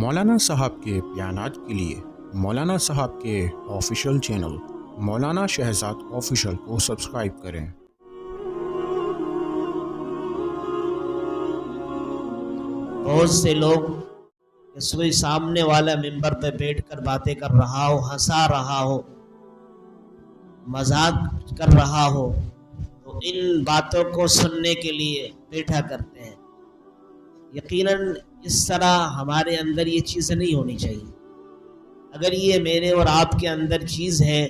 مولانا صاحب کے بیانات کے لیے مولانا صاحب کے آفیشیل چینل مولانا شہزاد آفیشیل کو سبسکرائب کریں۔ بہت سے لوگ کوئی سامنے والا ممبر پہ بیٹھ کر باتیں کر رہا ہو، ہنسا رہا ہو، مذاق کر رہا ہو، تو ان باتوں کو سننے کے لیے بیٹھا کرتے ہیں۔ یقیناً اس طرح ہمارے اندر یہ چیز نہیں ہونی چاہیے۔ اگر یہ میرے اور آپ کے اندر چیز ہے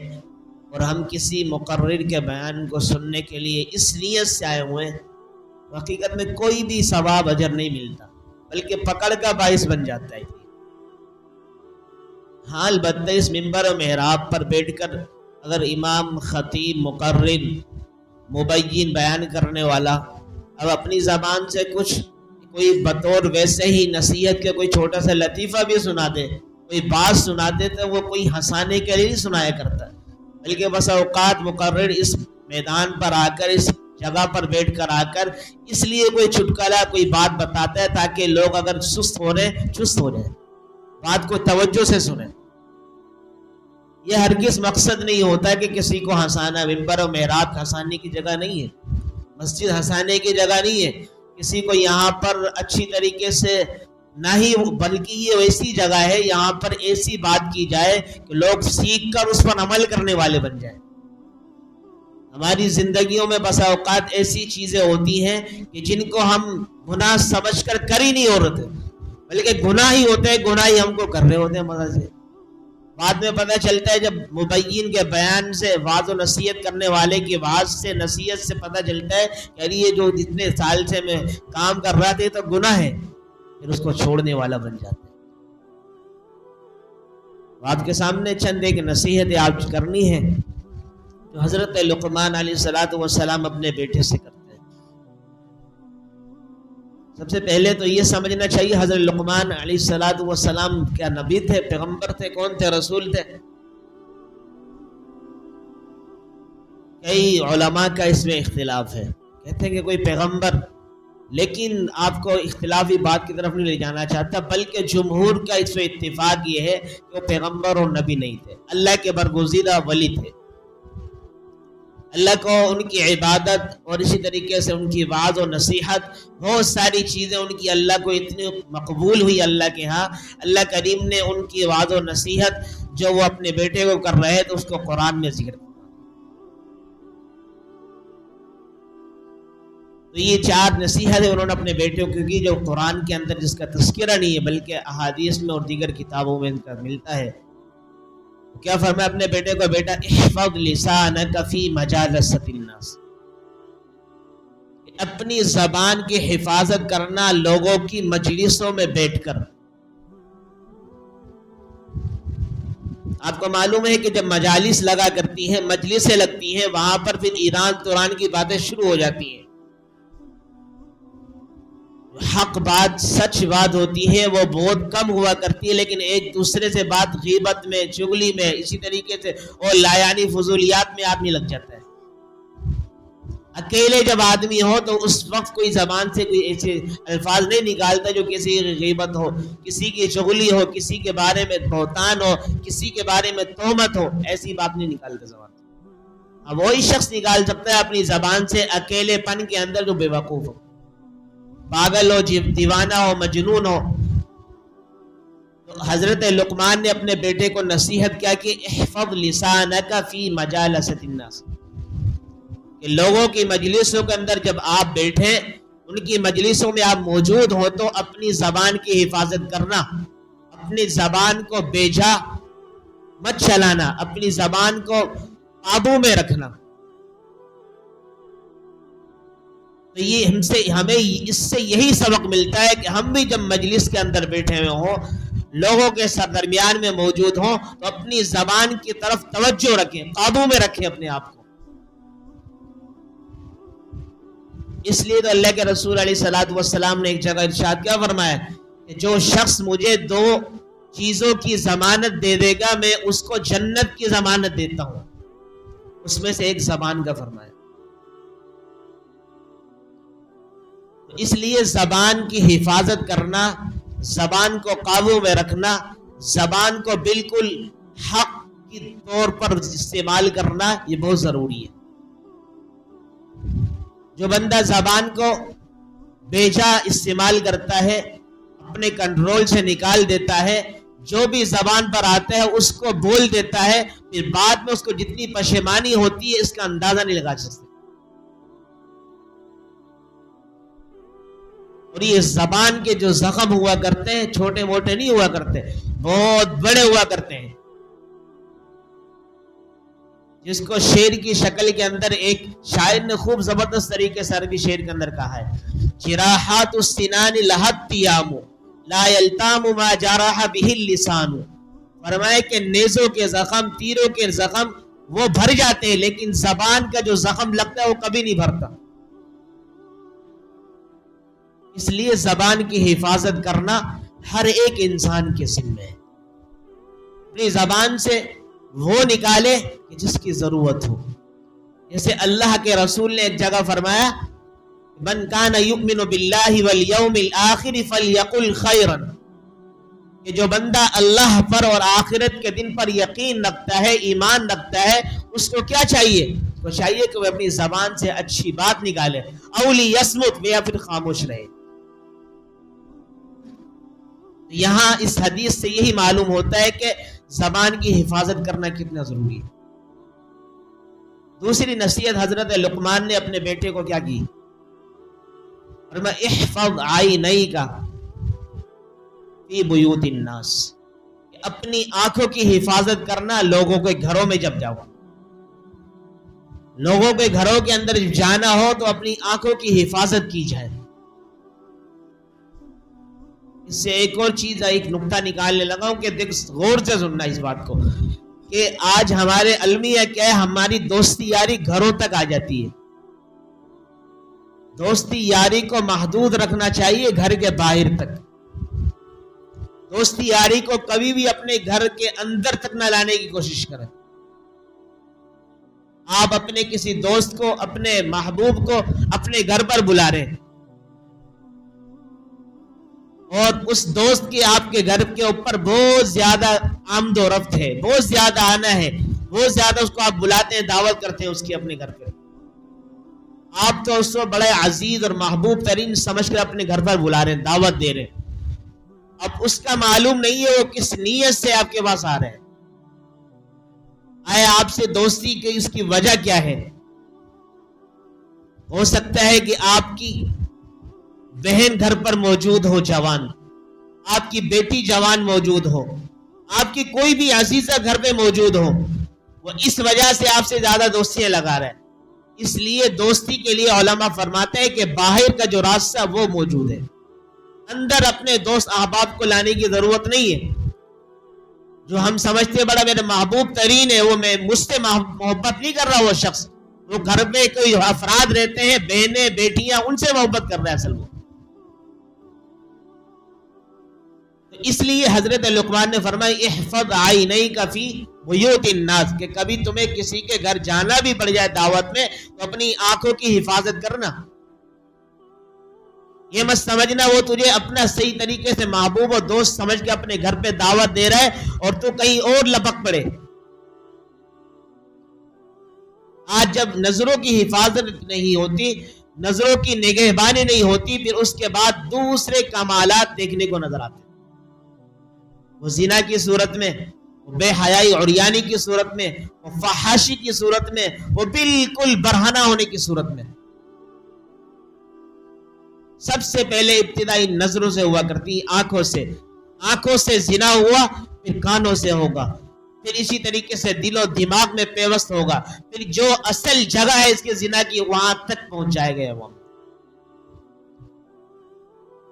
اور ہم کسی مقرر کے بیان کو سننے کے لیے اس نیت سے آئے ہوئے ہیں، حقیقت میں کوئی بھی ثواب اجر نہیں ملتا، بلکہ پکڑ کا باعث بن جاتا ہے۔ ہاں، البتہ اس ممبر و محراب پر بیٹھ کر اگر امام، خطیب، مقرر، مبین، بیان کرنے والا اب اپنی زبان سے کچھ کوئی بطور ویسے ہی نصیحت کے کوئی چھوٹا سا لطیفہ بھی سنا دے، کوئی بات سنا دے، تو وہ کوئی ہنسانے کے لیے نہیں سنایا کرتا، بلکہ بس اوقات مقرر اس میدان پر آ کر، اس جگہ پر بیٹھ کر آ کر اس لیے کوئی چٹکلا، کوئی بات بتاتا ہے تاکہ لوگ اگر سست ہو رہے چست ہو جائیں، بات کو توجہ سے سنیں۔ یہ ہرگز مقصد نہیں ہوتا کہ کسی کو ہنسانا۔ ممبر و محراب ہنسانے کی جگہ نہیں ہے، مسجد ہنسانے کی جگہ نہیں ہے، کسی کو یہاں پر اچھی طریقے سے نہ ہی، بلکہ یہ ویسی جگہ ہے یہاں پر ایسی بات کی جائے کہ لوگ سیکھ کر اس پر عمل کرنے والے بن جائیں۔ ہماری زندگیوں میں بسا اوقات ایسی چیزیں ہوتی ہیں کہ جن کو ہم گناہ سمجھ کر ہی نہیں ہو رہے، بلکہ گناہ ہی ہوتے ہیں، گناہ ہی ہم کو کر رہے ہوتے ہیں مزہ سے۔ بعد میں پتہ چلتا ہے جب مبین کے بیان سے، واعظ و نصیحت کرنے والے کی واعظ سے، نصیحت سے پتہ چلتا ہے کہ یہ جو جتنے سال سے میں کام کر رہا تھا یہ تو گناہ ہے، پھر اس کو چھوڑنے والا بن جاتا ہے۔ آپ کے سامنے چند ایک نصیحت آپ کرنی ہے جو حضرت لقمان علیہ السلام اپنے بیٹے سے کرتے ہیں۔ سب سے پہلے تو یہ سمجھنا چاہیے حضرت لقمان علیہ السلام کیا نبی تھے، پیغمبر تھے، کون تھے، رسول تھے؟ کئی علماء کا اس میں اختلاف ہے، کہتے ہیں کہ کوئی پیغمبر، لیکن آپ کو اختلافی بات کی طرف نہیں لے جانا چاہتا، بلکہ جمہور کا اس میں اتفاق یہ ہے کہ وہ پیغمبر اور نبی نہیں تھے، اللہ کے برگزیدہ ولی تھے۔ اللہ کو ان کی عبادت اور اسی طریقے سے ان کی وعظ و نصیحت، بہت ساری چیزیں ان کی اللہ کو اتنی مقبول ہوئی اللہ کے ہاں، اللہ کریم نے ان کی وعظ و نصیحت جو وہ اپنے بیٹے کو کر رہے تو اس کو قرآن میں ذکر کیا۔ تو یہ چار نصیحتیں انہوں نے اپنے بیٹے کو کی جو قرآن کے اندر جس کا تذکرہ نہیں ہے بلکہ احادیث میں اور دیگر کتابوں میں ان کا ملتا ہے۔ کیا فرمایا اپنے بیٹے کو، بیٹا احفظ لسانک فی مجالست الناس، اپنی زبان کی حفاظت کرنا لوگوں کی مجلسوں میں بیٹھ کر۔ آپ کو معلوم ہے کہ جب مجالس لگا کرتی ہیں، مجلسیں لگتی ہیں، وہاں پر پھر ایران توران کی باتیں شروع ہو جاتی ہیں۔ حق بات، سچ بات ہوتی ہے وہ بہت کم ہوا کرتی ہے، لیکن ایک دوسرے سے بات غیبت میں، چغلی میں، اسی طریقے سے اور لایانی فضولیات میں آدمی لگ جاتا ہے۔ اکیلے جب آدمی ہو تو اس وقت کوئی زبان سے کوئی ایسے الفاظ نہیں نکالتا جو کسی کی غیبت ہو، کسی کی چغلی ہو، کسی کے بارے میں بہتان ہو، کسی کے بارے میں تہمت ہو، ایسی بات نہیں نکالتا زبان سے۔ اب وہی شخص نکال سکتا ہے اپنی زبان سے اکیلے پن کے اندر جو بے وقوف ہو، پاگل ہو، دیوانہ ہو، مجنون ہو۔ تو حضرت لقمان نے اپنے بیٹے کو نصیحت کیا کہ احفظ لسانک فی مجالست الناس، کہ لوگوں کی مجلسوں کے اندر جب آپ بیٹھیں، ان کی مجلسوں میں آپ موجود ہوں تو اپنی زبان کی حفاظت کرنا، اپنی زبان کو بیجا مت چلانا، اپنی زبان کو قابو میں رکھنا۔ تو یہ ہمیں اس سے یہی سبق ملتا ہے کہ ہم بھی جب مجلس کے اندر بیٹھے ہوئے ہوں، لوگوں کے درمیان میں موجود ہوں، تو اپنی زبان کی طرف توجہ رکھیں، قابو میں رکھیں اپنے آپ کو۔ اس لیے تو اللہ کے رسول علیہ السلام نے ایک جگہ ارشاد کیا فرمایا کہ جو شخص مجھے دو چیزوں کی ضمانت دے دے گا میں اس کو جنت کی ضمانت دیتا ہوں، اس میں سے ایک زبان کا فرمایا۔ اس لیے زبان کی حفاظت کرنا زبان کو قابو میں رکھنا، زبان کو بالکل حق کی طور پر استعمال کرنا، یہ بہت ضروری ہے۔ جو بندہ زبان کو بیجا استعمال کرتا ہے، اپنے کنٹرول سے نکال دیتا ہے، جو بھی زبان پر آتا ہے اس کو بول دیتا ہے، پھر بعد میں اس کو جتنی پشیمانی ہوتی ہے اس کا اندازہ نہیں لگا سکتے۔ اور یہ زبان کے جو زخم ہوا کرتے ہیں چھوٹے موٹے نہیں ہوا کرتے، بہت بڑے ہوا کرتے ہیں، جس کو شعر کی شکل کے اندر ایک شاعر نے خوب زبردست طریقے سے عربی شعر کے اندر کہا ہے، جراحات السنان لہت تیام لا یلتام ما جرح به اللسان، فرمائے کہ نیزوں کے زخم، تیروں کے زخم وہ بھر جاتے ہیں، لیکن زبان کا جو زخم لگتا ہے وہ کبھی نہیں بھرتا۔ اس لیے زبان کی حفاظت کرنا ہر ایک انسان کے ذمہ ہے۔ اپنی زبان سے وہ نکالے کہ جس کی ضرورت ہو، جیسے اللہ کے رسول نے ایک جگہ فرمایا، من کان یؤمن باللہ والیوم الآخر فلیقل خیرا، کہ جو بندہ اللہ پر اور آخرت کے دن پر یقین رکھتا ہے، ایمان رکھتا ہے، اس کو کیا چاہیے؟ اس کو چاہیے کہ وہ اپنی زبان سے اچھی بات نکالے، او لیصمت، یا پھر خاموش رہے۔ یہاں اس حدیث سے یہی معلوم ہوتا ہے کہ زبان کی حفاظت کرنا کتنا ضروری ہے۔ دوسری نصیحت حضرت لقمان نے اپنے بیٹے کو کیا کی؟ فرمایا احفظ عینیک فی بیوت الناس، کہ اپنی آنکھوں کی حفاظت کرنا لوگوں کے گھروں میں جب جاؤ، لوگوں کے گھروں کے اندر جانا ہو تو اپنی آنکھوں کی حفاظت کی جائے۔ اس سے ایک اور چیز، ایک نقطہ نکالنے لگا ہوں کہ دیکھ غور سے سننا اس بات کو، کہ آج ہمارے المیہ کیا ہے، ہماری دوستی یاری گھروں تک آ جاتی ہے۔ دوستی یاری کو محدود رکھنا چاہیے گھر کے باہر تک، دوستی یاری کو کبھی بھی اپنے گھر کے اندر تک نہ لانے کی کوشش کریں۔ آپ اپنے کسی دوست کو، اپنے محبوب کو اپنے گھر پر بلا رہے ہیں، اور اس دوست کی آپ کے گھر کے اوپر بہت زیادہ آمد و رفت ہے، بہت زیادہ آنا ہے، بہت زیادہ اس کو آپ بلاتے ہیں، دعوت کرتے ہیں اس کی اپنے گھر پہ، آپ تو اس کو بڑے عزیز اور محبوب ترین سمجھ کر اپنے گھر پر بلا رہے ہیں، دعوت دے رہے ہیں۔ اب اس کا معلوم نہیں ہے وہ کس نیت سے آپ کے پاس آ رہے ہیں، آئے آپ سے دوستی کی اس کی وجہ کیا ہے؟ ہو سکتا ہے کہ آپ کی بہن گھر پر موجود ہو، جوان، آپ کی بیٹی جوان موجود ہو، آپ کی کوئی بھی عزیزہ گھر پہ موجود ہو، وہ اس وجہ سے آپ سے زیادہ دوستیاں لگا رہے ہیں۔ اس لیے دوستی کے لیے علماء فرماتے ہیں کہ باہر کا جو راستہ وہ موجود ہے، اندر اپنے دوست احباب کو لانے کی ضرورت نہیں ہے۔ جو ہم سمجھتے بڑا میرے محبوب ترین ہے، وہ میں مجھ سے محبت نہیں کر رہا، وہ شخص، وہ گھر میں کوئی افراد رہتے ہیں، بہنیں بیٹیاں، ان سے محبت کر رہا ہے اصل وہ۔ اس لیے حضرت لقمان نے فرمایا احفظ عینیک فی بیوت الناس، کہ کبھی تمہیں کسی کے گھر جانا بھی پڑ جائے دعوت میں تو اپنی آنکھوں کی حفاظت کرنا۔ یہ مت سمجھنا وہ تجھے اپنا صحیح طریقے سے محبوب اور دوست سمجھ کے اپنے گھر پہ دعوت دے رہا ہے اور تو کہیں اور لپک پڑے۔ آج جب نظروں کی حفاظت نہیں ہوتی، نظروں کی نگہبانی نہیں ہوتی، پھر اس کے بعد دوسرے کمالات دیکھنے کو نظر آتے ہیں۔ وہ زنا کی صورت میں، وہ بے حیائی عریانی کی صورت میں، وہ فحاشی کی صورت میں، وہ بالکل برہنہ ہونے کی صورت میں۔ سب سے پہلے ابتدائی نظروں سے ہوا کرتی، آنکھوں سے، آنکھوں سے زنا ہوا، پھر کانوں سے ہوگا، پھر اسی طریقے سے دل و دماغ میں پیوست ہوگا، پھر جو اصل جگہ ہے اس کے زنا کی وہاں تک پہنچائے گئے وہ۔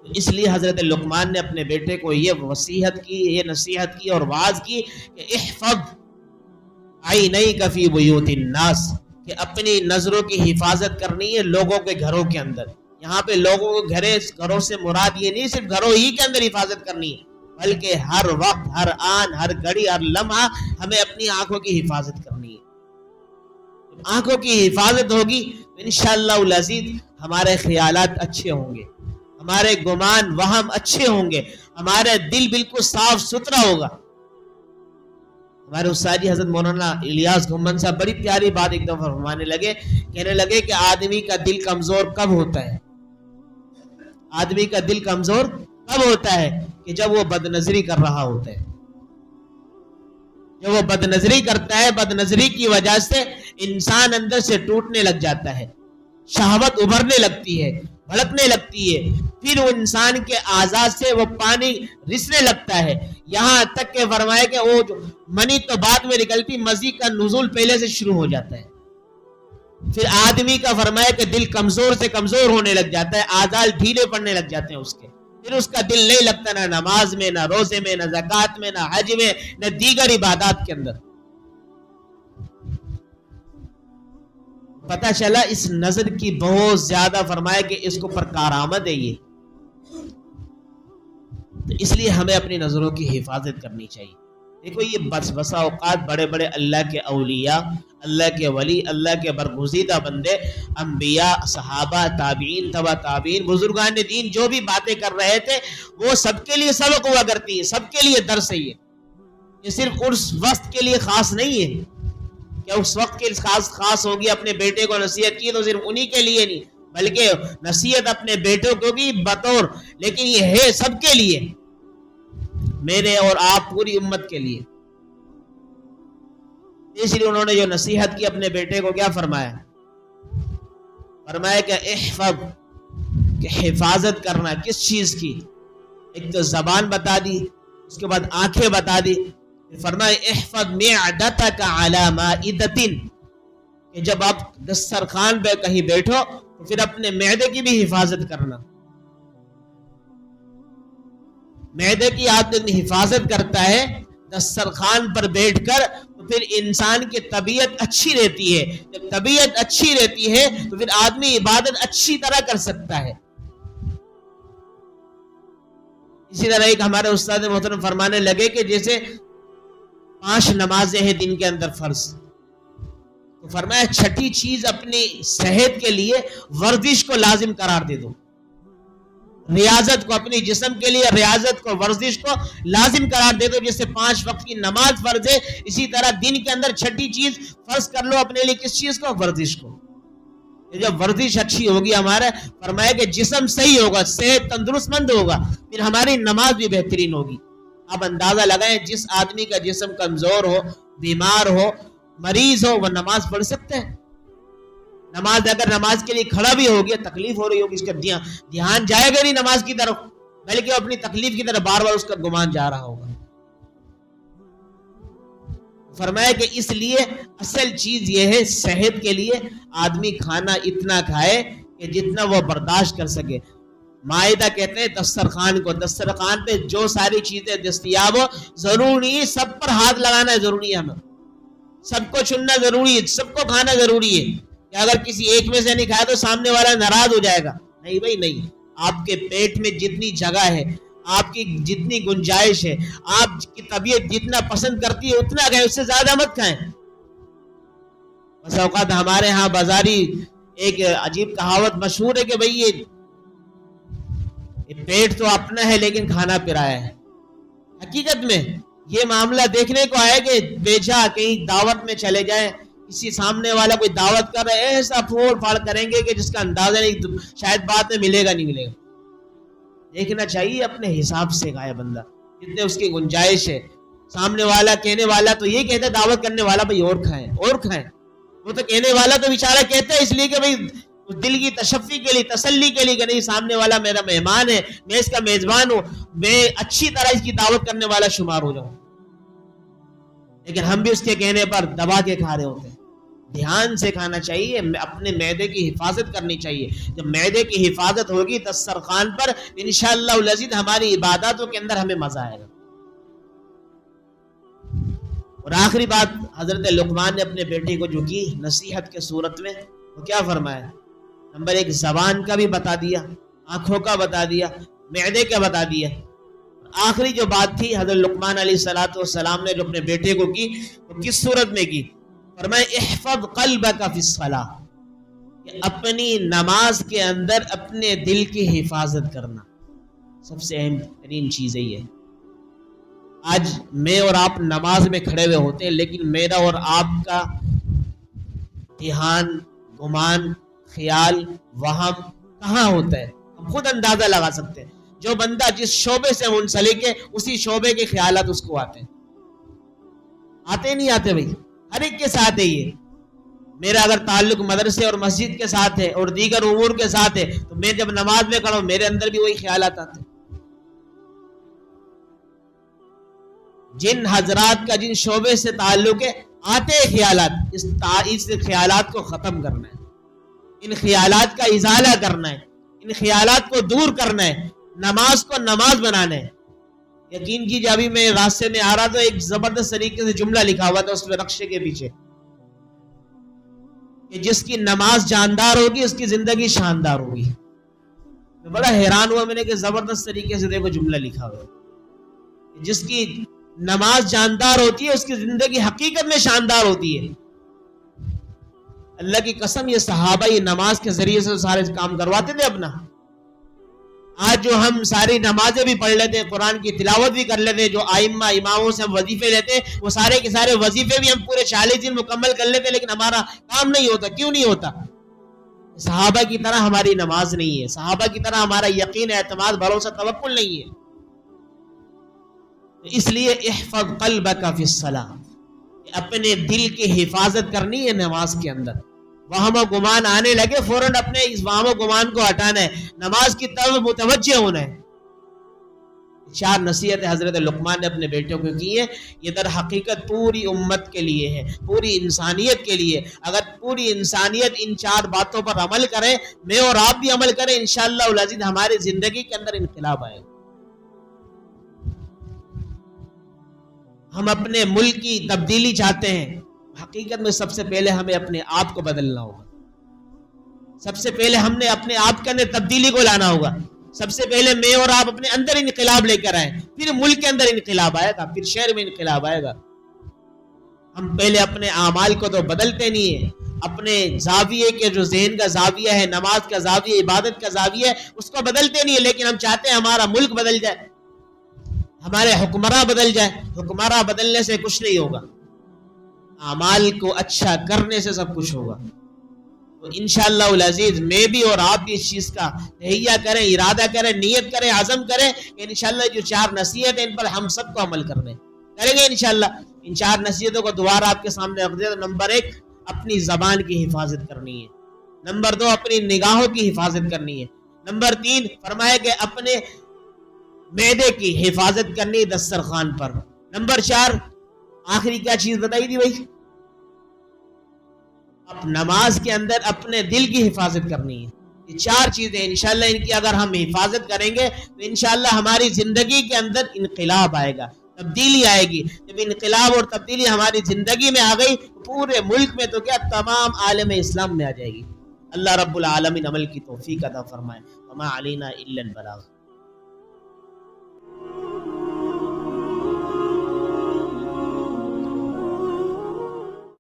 اس لیے حضرت لقمان نے اپنے بیٹے کو یہ وصیحت کی، یہ نصیحت کی اور وعظ کی کہ احفظ عینیک فی بیوت الناس، کہ اپنی نظروں کی حفاظت کرنی ہے لوگوں کے گھروں کے اندر۔ یہاں پہ لوگوں کے گھروں سے مراد یہ نہیں صرف گھروں ہی کے اندر حفاظت کرنی ہے، بلکہ ہر وقت، ہر آن، ہر گھڑی، ہر لمحہ ہمیں اپنی آنکھوں کی حفاظت کرنی ہے۔ آنکھوں کی حفاظت ہوگی تو انشاءاللہ العزیز ہمارے خیالات اچھے ہوں گے، ہمارے گمان وہم اچھے ہوں گے، ہمارا دل بالکل صاف ستھرا ہوگا. ہمارے استاد جی حضرت مولانا الیاس گھمن صاحب بڑی پیاری بات ایک دفعہ فرمانے لگے, کہنے لگے کہ آدمی کا دل کمزور کب ہوتا ہے؟ آدمی کا دل کمزور کب ہوتا ہے؟ کہ جب وہ بد نظری کر رہا ہوتا ہے. جب وہ بد نظری کرتا ہے, بد نظری کی وجہ سے انسان اندر سے ٹوٹنے لگ جاتا ہے, شہوت ابھرنے لگتی ہے, بھڑکنے لگتی ہے, پھر وہ انسان کے اعضاء سے وہ پانی رسنے لگتا ہے, یہاں تک کہ فرمائے کہ وہ جو منی تو بعد میں نکلتی, مزی کا نزول پہلے سے شروع ہو جاتا ہے. پھر آدمی کا فرمائے کہ دل کمزور سے کمزور ہونے لگ جاتا ہے, اعضاء ڈھیلے پڑنے لگ جاتے ہیں اس کے, پھر اس کا دل نہیں لگتا نہ نماز میں, نہ روزے میں, نہ زکوٰۃ میں, نہ حج میں, نہ دیگر عبادات کے اندر. پتہ چلا اس نظر کی بہت زیادہ فرمائے کہ اس کو پر کارآمد ہے یہ. تو اس لیے ہمیں اپنی نظروں کی حفاظت کرنی چاہیے. دیکھو یہ بسا اوقات بڑے بڑے اللہ کے اولیاء, اللہ کے ولی, اللہ کے برگزیدہ بندے, انبیاء, صحابہ, تابعین, تبع تابعین, بزرگان دین جو بھی باتیں کر رہے تھے وہ سب کے لیے سبق ہوا کرتی ہے, سب کے لیے درس ہے. یہ صرف اس وقت کے لیے خاص نہیں ہے کہ اس وقت کے خاص ہوگی, اپنے بیٹے کو نصیحت کی تو صرف انہی کے لیے نہیں, بلکہ نصیحت اپنے بیٹوں کو بھی بطور, لیکن یہ ہے سب کے لیے, میرے اور آپ پوری امت کے لیے. اس لیے انہوں نے جو نصیحت کی اپنے بیٹے کو کیا فرمایا؟ فرمایا کہ احفظ, کہ حفاظت کرنا کس چیز کی؟ ایک تو زبان بتا دی, اس کے بعد آنکھیں بتا دی, فرمایا احفظ معدتک علی مائدۃ, کہ جب آپ دسترخوان پہ کہیں بیٹھو تو پھر اپنے معدے کی بھی حفاظت کرنا. معدے کی آدمی حفاظت کرتا ہے دسترخوان پر بیٹھ کر, تو پھر انسان کی طبیعت اچھی رہتی ہے. جب طبیعت اچھی رہتی ہے تو پھر آدمی عبادت اچھی طرح کر سکتا ہے. اسی طرح ایک ہمارے استاد محترم فرمانے لگے کہ جیسے 5 نمازیں ہیں دن کے اندر فرض, تو فرمایا چھٹی چیز اپنی صحت کے لیے ورزش کو لازم قرار دے دو. ریاضت کو, اپنی جسم کے لیے ریاضت کو, ورزش کو لازم قرار دے دو. جیسے 5 وقت کی نماز فرض ہے, اسی طرح دن کے اندر چھٹی چیز فرض کر لو اپنے لیے. کس چیز کو؟ ورزش کو. جب ورزش اچھی ہوگی ہمارا, فرمایا کہ جسم صحیح ہوگا, صحت تندرست مند ہوگا, پھر ہماری نماز بھی بہترین ہوگی. آپ اندازہ لگائیں, جس آدمی کا جسم کمزور ہو, بیمار ہو, مریض ہو, وہ نماز پڑھ سکتے ہیں؟ نماز اگر نماز کے لیے کھڑا بھی ہو گیا, تکلیف ہو رہی ہوگی, اس کا دھیان جائے گا نہیں نماز کی طرف, بلکہ اپنی تکلیف کی طرف بار بار اس کا گمان جا رہا ہوگا. فرمایا کہ اس لیے اصل چیز یہ ہے, صحت کے لیے آدمی کھانا اتنا کھائے کہ جتنا وہ برداشت کر سکے. مائدہ کہتے ہیں دسترخوان کو, دسترخوان پہ جو ساری چیزیں دستیاب ہو, ضروری سب پر ہاتھ لگانا ضروری ہے, ہمیں سب کو چننا ضروری ہے, سب کو کھانا ضروری ہے. کہ اگر کسی ایک میں سے نہیں کھایا تو سامنے والا ناراض ہو جائے گا. نہیں بھائی نہیں, آپ کے پیٹ میں جتنی جگہ ہے, آپ کی جتنی گنجائش ہے, آپ کی طبیعت جتنا پسند کرتی ہے اتنا کھائیں, اس سے زیادہ مت کھائیں. بس اوقات ہمارے ہاں بازاری ایک عجیب کہاوت مشہور ہے کہ بھئی یہ پیٹ تو اپنا ہے لیکن کھانا پرایا ہے. حقیقت میں یہ معاملہ دیکھنے کو آئے کہ بیچا کہیں دعوت میں چلے جائیں, کسی سامنے والا کوئی دعوت کر رہے, ایسا پھوڑ پھاڑ کریں گے کہ جس کا اندازہ نہیں, شاید بعد میں ملے گا نہیں ملے گا. دیکھنا چاہیے اپنے حساب سے گایا بندہ, جتنے اس کی گنجائش ہے. سامنے والا کہنے والا تو یہ کہتا ہے, دعوت کرنے والا بھئی اور کھائیں اور کھائیں, وہ تو کہنے والا تو بیچارہ کہتا ہے اس لیے کہ بھئی دل کی تشفی کے لیے, تسلی کے لیے, کہ نہیں سامنے والا میرا مہمان ہے, میں اس کا میزبان ہوں, میں اچھی طرح اس کی دعوت کرنے والا شمار ہو جاؤں. لیکن ہم بھی اس کے کہنے پر دبا کے کھا رہے ہوتے ہیں. دھیان سے کھانا چاہیے, اپنے معدے کی حفاظت کرنی چاہیے. جب معدے کی حفاظت ہوگی دسترخوان پر, انشاءاللہ العزیز ہماری عباداتوں کے اندر ہمیں مزہ آئے گا. اور آخری بات حضرت لقمان نے اپنے بیٹے کو جو کی نصیحت کے صورت میں, وہ کیا فرمایا؟ نمبر 1 زبان کا بھی بتا دیا, آنکھوں کا بتا دیا, معدے کا بتا دیا. آخری جو بات تھی حضرت لقمان علیہ السلام نے جو اپنے بیٹے کو کی, وہ کس صورت میں کی؟ فرمایا احفظ قلبک فی الصلاۃ, کہ اپنی نماز کے اندر اپنے دل کی حفاظت کرنا. سب سے اہم ترین چیز ہے یہ. آج میں اور آپ نماز میں کھڑے ہوئے ہوتے ہیں، لیکن میرا اور آپ کا دھیان، گمان، خیال، وہم کہاں ہوتا ہے؟ ہم خود اندازہ لگا سکتے ہیں. جو بندہ جس شعبے سے منسلک ہے اسی شعبے کے خیالات اس کو آتے ہیں. آتے نہیں آتے بھائی؟ ہر ایک کے ساتھ ہے یہ. میرا اگر تعلق مدرسے اور مسجد کے ساتھ ہے اور دیگر امور کے ساتھ ہے تو میں جب نماز میں کھڑا ہوں میرے اندر بھی وہی خیالات آتے ہیں. جن حضرات کا جن شعبے سے تعلق ہے آتے خیالات، اس خیالات کو ختم کرنا ہے، ان خیالات کا ازالہ کرنا ہے، ان خیالات کو دور کرنا ہے، نماز کو نماز بنانا ہے. یقین کیجیے ابھی میں راستے میں آ رہا تھا، ایک زبردست طریقے سے جملہ لکھا ہوا تھا اس میں رقشے کے پیچھے کہ جس کی نماز جاندار ہوگی اس کی زندگی شاندار ہوگی. میں بڑا حیران ہوا، میں نے کہ زبردست طریقے سے دیکھو جملہ لکھا ہوا ہے. جس کی نماز جاندار ہوتی ہے اس کی زندگی حقیقت میں شاندار ہوتی ہے. اللہ کی قسم یہ صحابہ یہ نماز کے ذریعے سے سارے کام کرواتے تھے اپنا. آج جو ہم ساری نمازیں بھی پڑھ لیتے ہیں، قرآن کی تلاوت بھی کر لیتے ہیں، جو آئمہ اماموں سے ہم وظیفے لیتے ہیں وہ سارے کے سارے وظیفے بھی ہم پورے 40 دن مکمل کر لیتے ہیں، لیکن ہمارا کام نہیں ہوتا. کیوں نہیں ہوتا؟ صحابہ کی طرح ہماری نماز نہیں ہے، صحابہ کی طرح ہمارا یقین، اعتماد، بھروسہ، توکل نہیں ہے. اس لیے احفظ قلبک فی الصلاۃ، اپنے دل کی حفاظت کرنی ہے نماز کے اندر. وہم و گمان آنے لگے فوراً اپنے اس وہم و گمان کو ہٹانا ہے، نماز کی طرف متوجہ ہونا ہے. 4 نصیحتیں حضرت لقمان نے اپنے بیٹوں کو کی ہیں. یہ در حقیقت پوری امت کے لیے ہے، پوری انسانیت کے لیے. اگر پوری انسانیت ان 4 باتوں پر عمل کرے، میں اور آپ بھی عمل کریں، انشاءاللہ العزیز ہماری زندگی کے اندر انقلاب آئے گا. ہم اپنے ملک کی تبدیلی چاہتے ہیں، حقیقت میں سب سے پہلے ہمیں اپنے آپ کو بدلنا ہوگا. سب سے پہلے ہم نے اپنے آپ کے اندر تبدیلی کو لانا ہوگا. سب سے پہلے میں اور آپ اپنے اندر انقلاب لے کر آئیں، پھر ملک کے اندر انقلاب آئے گا، پھر شہر میں انقلاب آئے گا. ہم پہلے اپنے اعمال کو تو بدلتے نہیں ہیں، اپنے زاویے کے جو ذہن کا زاویہ ہے، نماز کا زاویہ، عبادت کا زاویہ ہے، اس کو بدلتے نہیں ہیں. لیکن ہم چاہتے ہیں ہمارا ملک بدل جائے، ہمارے حکمراں بدل جائے. حکمراں بدلنے سے کچھ نہیں ہوگا، اعمال کو اچھا کرنے سے سب کچھ ہوگا. تو انشاءاللہ العزیز میں بھی اور آپ بھی اس چیز کا تہیہ کریں، ارادہ کریں، نیت کریں، عزم کریں کہ انشاءاللہ جو 4 نصیحتیں ان پر ہم سب کو عمل کریں گے انشاءاللہ. ان 4 نصیحتوں کو دوبارہ آپ کے سامنے رکھ دیا. نمبر 1 اپنی زبان کی حفاظت کرنی ہے. نمبر 2 اپنی نگاہوں کی حفاظت کرنی ہے. نمبر 3 فرمایا کہ اپنے معدے کی حفاظت کرنی دسترخوان پر. نمبر 4 آخری کیا چیز بتائی تھی بھائی؟ اب نماز کے اندر اپنے دل کی حفاظت کرنی ہے. یہ 4 چیزیں انشاءاللہ ان کی اگر ہم حفاظت کریں گے تو انشاءاللہ ہماری زندگی کے اندر انقلاب آئے گا، تبدیلی آئے گی. جب انقلاب اور تبدیلی ہماری زندگی میں آ گئی پورے ملک میں تو کیا تمام عالم اسلام میں آ جائے گی. اللہ رب العالمین عمل کی توفیق عطا فرمائے. وما علینا الا البلاغ.